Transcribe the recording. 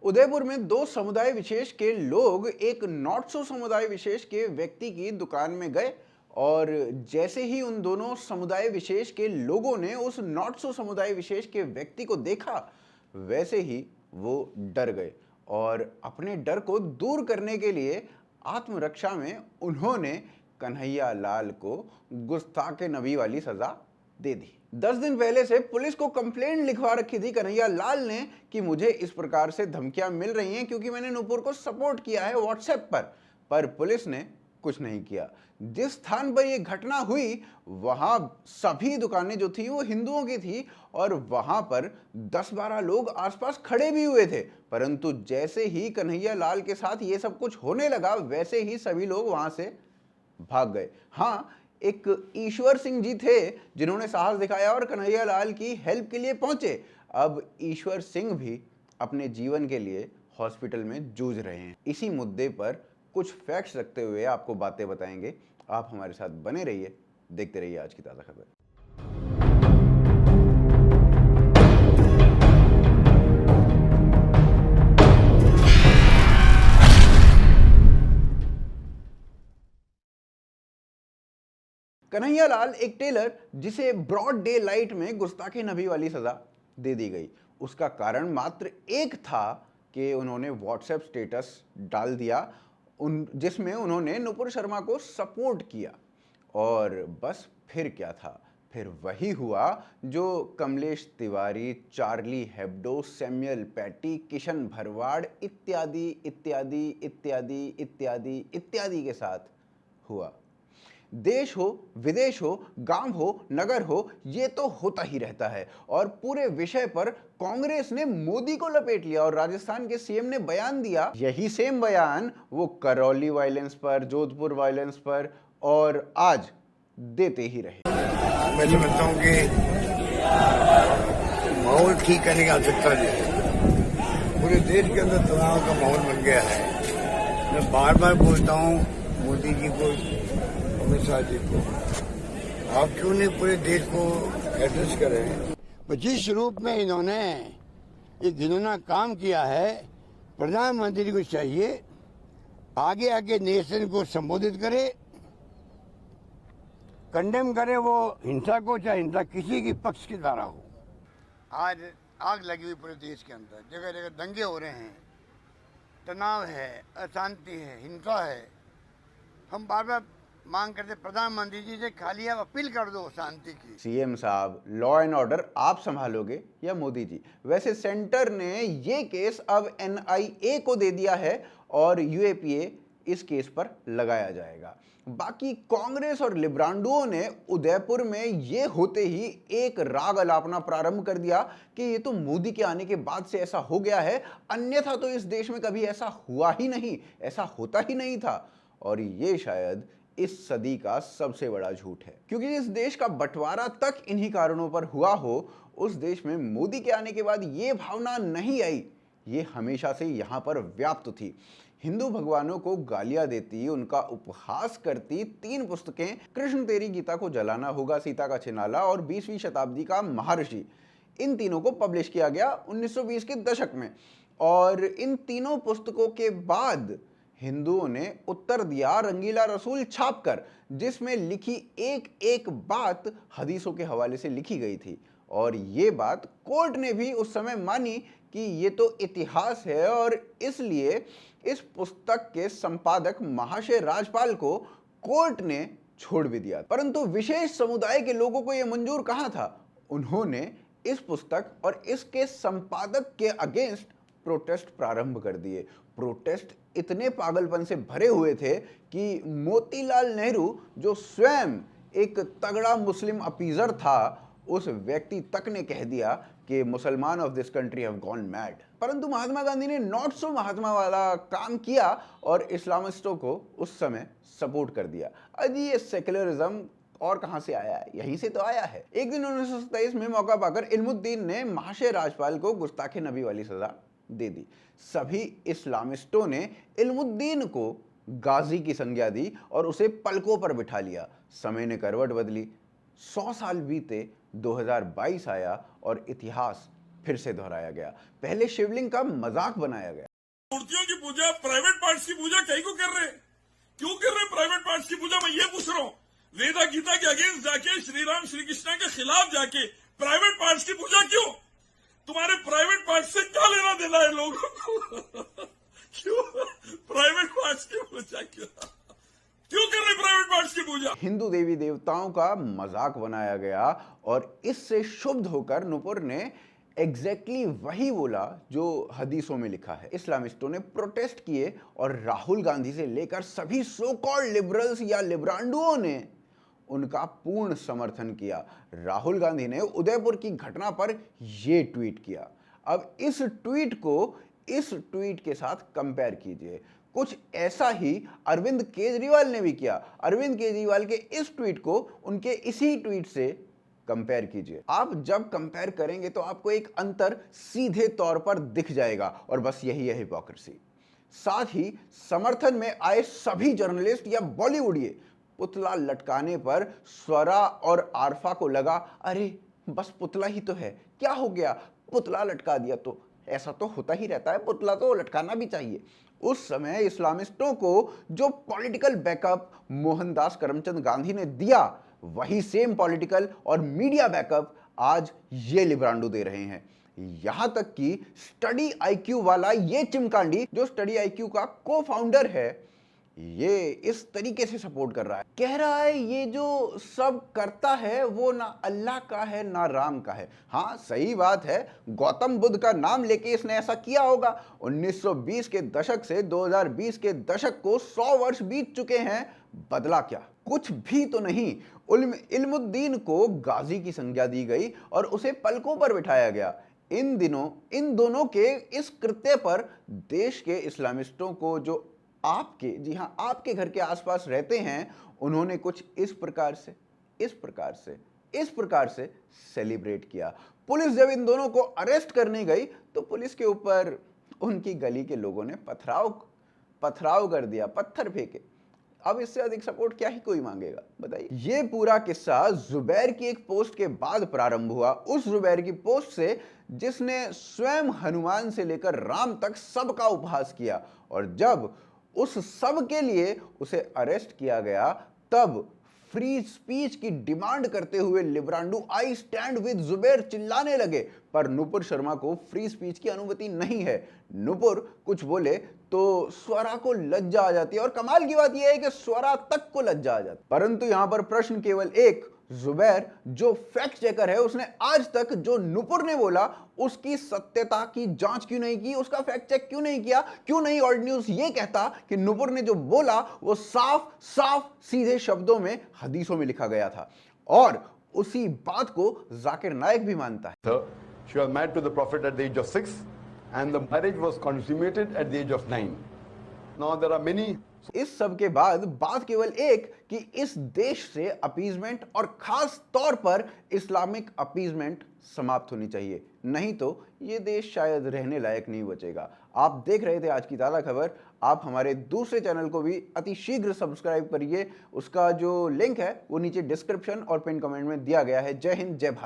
उदयपुर में दो समुदाय विशेष के लोग एक नॉट सो समुदाय विशेष के व्यक्ति की दुकान में गए और जैसे ही उन दोनों समुदाय विशेष के लोगों ने उस नॉट सो समुदाय विशेष के व्यक्ति को देखा, वैसे ही वो डर गए और अपने डर को दूर करने के लिए आत्मरक्षा में उन्होंने कन्हैया लाल को गुस्ताखे नबी वाली सजा दे दी। 10 दिन पहले से पुलिस को कंप्लेंट लिखवा रखी थी कन्हैया लाल ने कि मुझे इस प्रकार से धमकियां मिल रही हैं क्योंकि मैंने नूपुर को सपोर्ट किया है व्हाट्सएप पर पुलिस ने कुछ नहीं किया। जिस स्थान पर यह घटना हुई वहां सभी दुकानें जो थी वो हिंदुओं की थी और वहां पर 10-12 लोग आसपास खड़े भी हुए थे, परंतु जैसे ही कन्हैया लाल के साथ ये सब कुछ होने लगा वैसे ही सभी लोग वहां से भाग गए। हाँ, एक ईश्वर सिंह जी थे जिन्होंने साहस दिखाया और कन्हैया लाल की हेल्प के लिए पहुंचे। अब ईश्वर सिंह भी अपने जीवन के लिए हॉस्पिटल में जूझ रहे हैं। इसी मुद्दे पर कुछ फैक्ट्स रखते हुए आपको बातें बताएंगे। आप हमारे साथ बने रहिए, देखते रहिए आज की ताज़ा खबर। कन्हैया लाल एक टेलर जिसे ब्रॉड डे लाइट में गुस्ताखे नबी वाली सजा दे दी गई। उसका कारण मात्र एक था कि उन्होंने व्हाट्सएप स्टेटस डाल दिया जिसमें उन्होंने नुपुर शर्मा को सपोर्ट किया और बस फिर क्या था, फिर वही हुआ जो Kamlesh Tiwari, Charlie Hebdo, Samuel Paty, Kishan Bharwad इत्यादि इत्यादि इत्यादि इत्यादि इत्यादि के साथ हुआ। देश हो, विदेश हो, गांव हो, नगर हो, ये तो होता ही रहता है और पूरे विषय पर कांग्रेस ने मोदी को लपेट लिया और राजस्थान के सीएम ने बयान दिया। यही सेम बयान वो करौली वायलेंस पर, जोधपुर वायलेंस पर और आज देते ही रहे। मैं समझता हूँ कि माहौल ठीक करने की आवश्यकता नहीं है। पूरे देश के अंदर तनाव का माहौल बन गया है। मैं बार बार बोलता हूँ मोदी जी को, अमित शाह जी को, आप क्यों नहीं पूरे देश को एड्रेस करें। जिस रूप में इन्होंने इस घिनौना काम किया है, प्रधानमंत्री को चाहिए आगे आगे नेशन को संबोधित करे, कंडेम करे वो हिंसा को, चाहे हिंसा किसी की पक्ष के द्वारा हो। आज आग लगी हुई पूरे देश के अंदर, जगह जगह दंगे हो रहे हैं, तनाव है, अशांति है, हिंसा है। हम बार बार मांग करते प्रधानमंत्री जी से खाली आप अपील कर दो शांति की। सीएम साहब, लॉ एंड ऑर्डर आप संभालोगे या मोदी जी? वैसे सेंटर ने ये केस अब एनआईए को दे दिया है और यूएपीए इस केस पर लगाया जाएगा। बाकी कांग्रेस और लिब्रांडुओं ने उदयपुर में ये होते ही एक राग अलापना प्रारंभ कर दिया कि ये तो मोदी के आने के बाद से ऐसा हो गया है, अन्यथा तो इस देश में कभी ऐसा हुआ ही नहीं, ऐसा होता ही नहीं था। और ये शायद इस सदी का सबसे बड़ा झूठ है, क्योंकि इस देश का बंटवारा तक इन्हीं कारणों पर हुआ हो, उस देश में मोदी के आने के बाद ये भावना नहीं आई। ये हमेशा से यहाँ पर व्याप्त थी। हिंदू भगवानों को गालियां देती, उनका उपहास करती 3 पुस्तकें, कृष्ण तेरी गीता को जलाना होगा, सीता का छिनाला और 20वीं शताब्दी का महर्षि, इन तीनों को पब्लिश किया गया 1920 के दशक में। और इन तीनों पुस्तकों के बाद हिंदुओं ने उत्तर दिया रंगीला रसूल छापकर, जिसमें लिखी एक एक बात हदीसों के हवाले से लिखी गई थी। और ये बात कोर्ट ने भी उस समय मानी कि ये तो इतिहास है और इसलिए इस पुस्तक के संपादक महाशय राजपाल को कोर्ट ने छोड़ भी दिया। परंतु विशेष समुदाय के लोगों को यह मंजूर कहां था। उन्होंने इस पुस्तक और इसके संपादक के अगेंस्ट प्रोटेस्ट प्रारंभ कर दिए। प्रोटेस्ट इतने पागलपन से भरे हुए थे कि मोतीलाल नेहरू, जो स्वयं एक तगड़ा मुस्लिम अपीजर था, उस व्यक्ति तक ने कह दिया कि मुसलमान of this country have gone mad. परंतु महात्मा गांधी ने नॉट सो महात्मा वाला काम किया और इस्लामिस्टों को उस समय सपोर्ट कर दिया। अजी ये सेक्युलरिज्म और कहां से आया है? यहीं से तो आया है। एक दिन 1927 में मौका पाकर इल्मुद्दीन ने महाशय राजपाल को गुस्ताखे नबी वाली सजा दे दी। सभी इस्लामिस्टों ने इल्मुद्दीन को गाजी की संज्ञा दी और उसे पलकों पर बिठा लिया। समय ने करवट बदली, 100 साल बीते, 2022 आया और इतिहास फिर से दोहराया गया। पहले शिवलिंग का मजाक बनाया गया। मूर्तियों की पूजा, प्राइवेट पार्ट्स की पूजा कहीं को कर रहे हैं? क्यों कर रहे हैं प्राइवेट पार्ट्स की पूजा? मैं ये पूछ रहा हूँ। वेदा गीता के अगेंस्ट जाके, श्री राम श्री कृष्णा के खिलाफ जाके प्राइवेट पार्ट्स की पूजा क्यों? तुम्हारे प्राइवेट पार्ट्स से क्या लेना देना है लोगों को? क्यों प्राइवेट पार्ट्स की पूजा क्यों कर रहे प्राइवेट पार्ट्स की पूजा? हिंदू देवी देवताओं का मजाक बनाया गया और इससे क्षुब्ध होकर नुपुर ने एग्जैक्टली वही बोला जो हदीसों में लिखा है। इस्लामिस्टों ने प्रोटेस्ट किए और राहुल गांधी से लेकर सभी सो कॉल्ड लिबरल्स या लिब्रांडुओं ने उनका पूर्ण समर्थन किया। राहुल गांधी ने उदयपुर की घटना पर यह ट्वीट किया। अब इस ट्वीट के साथ कंपेयर कीजिए। कुछ ऐसा ही अरविंद केजरीवाल ने भी किया। अरविंद केजरीवाल के इस ट्वीट को उनके इसी ट्वीट से कंपेयर कीजिए। आप जब कंपेयर करेंगे तो आपको एक अंतर सीधे तौर पर दिख जाएगा और बस यही है हिपोक्रेसी। साथ ही समर्थन में आए सभी जर्नलिस्ट या बॉलीवुडिये पुतला लटकाने पर स्वरा और आरफा को लगा, अरे बस पुतला ही तो है, क्या हो गया, पुतला लटका दिया तो ऐसा तो होता ही रहता है, पुतला तो लटकाना भी चाहिए। उस समय इस्लामिस्टों को जो पॉलिटिकल बैकअप मोहनदास करमचंद गांधी ने दिया, वही सेम पॉलिटिकल और मीडिया बैकअप आज ये लिब्रांडो दे रहे हैं। यहां तक कि स्टडी आईक्यू वाला ये चिमकांडी, जो स्टडी आईक्यू का को फाउंडर है, ये इस तरीके से सपोर्ट कर रहा है। कह रहा है ये जो सब करता है वो ना अल्लाह का है ना राम का है। हाँ सही बात है, गौतम बुद्ध का नाम लेके इसने ऐसा किया होगा। 1920 के दशक से 2020 के दशक को 100 वर्ष बीत चुके हैं, बदला क्या? कुछ भी तो नहीं। इल्मुद्दीन को गाजी की संज्ञा दी गई और उसे पलकों पर बिठाया गया। इन दोनों के इस कृत्य पर देश के इस्लामिस्टों को, जो आपके घर के आसपास रहते हैं, उन्होंने कुछ इस प्रकार से सेलिब्रेट किया। पुलिस जब इन दोनों को अरेस्ट करने गई तो पुलिस के ऊपर उनकी गली के लोगों ने पथराव कर दिया, पत्थर फेंके। अब इससे अधिक सपोर्ट क्या ही कोई मांगेगा, बताइए। ये पूरा किस्सा जुबैर की एक पोस्ट के बाद प्रारंभ हुआ। उस जुबैर की पोस्ट से जिसने स्वयं हनुमान से लेकर राम तक सबका उपहास किया, और जब उस सब के लिए उसे अरेस्ट किया गया तब फ्री स्पीच की डिमांड करते हुए लिब्रांडू आई स्टैंड विद जुबैर चिल्लाने लगे। पर नुपुर शर्मा को फ्री स्पीच की अनुमति नहीं है। नुपुर कुछ बोले तो स्वरा को लज्जा आ जाती है, और कमाल की बात यह है कि स्वरा तक को लज्जा आ जाती। परंतु यहां पर प्रश्न केवल एक, जुबैर जो फैक्ट चेकर है, उसने आज तक जो नुपुर ने बोला उसकी सत्यता की जांच क्यों नहीं की, उसका फैक्ट चेक क्यों नहीं किया? क्यों नहीं ऑल्ड न्यूज ये कहता कि नुपुर ने जो बोला वो साफ सीधे शब्दों में हदीसों में लिखा गया था, और उसी बात को जाकिर नायक भी मानता है। She was married to the Prophet at the age of 6 and the marriage was consummated at the age of 9. Now there are many. इस सब के बाद बात केवल एक कि इस देश से अपीजमेंट और खास तौर पर इस्लामिक अपीजमेंट समाप्त होनी चाहिए, नहीं तो ये देश शायद रहने लायक नहीं बचेगा। आप देख रहे थे आज की ताज़ा खबर। आप हमारे दूसरे चैनल को भी अति शीघ्र सब्सक्राइब करिए। उसका जो लिंक है वो नीचे डिस्क्रिप्शन और पिन कमेंट में दिया गया है। जय हिंद, जय भारत।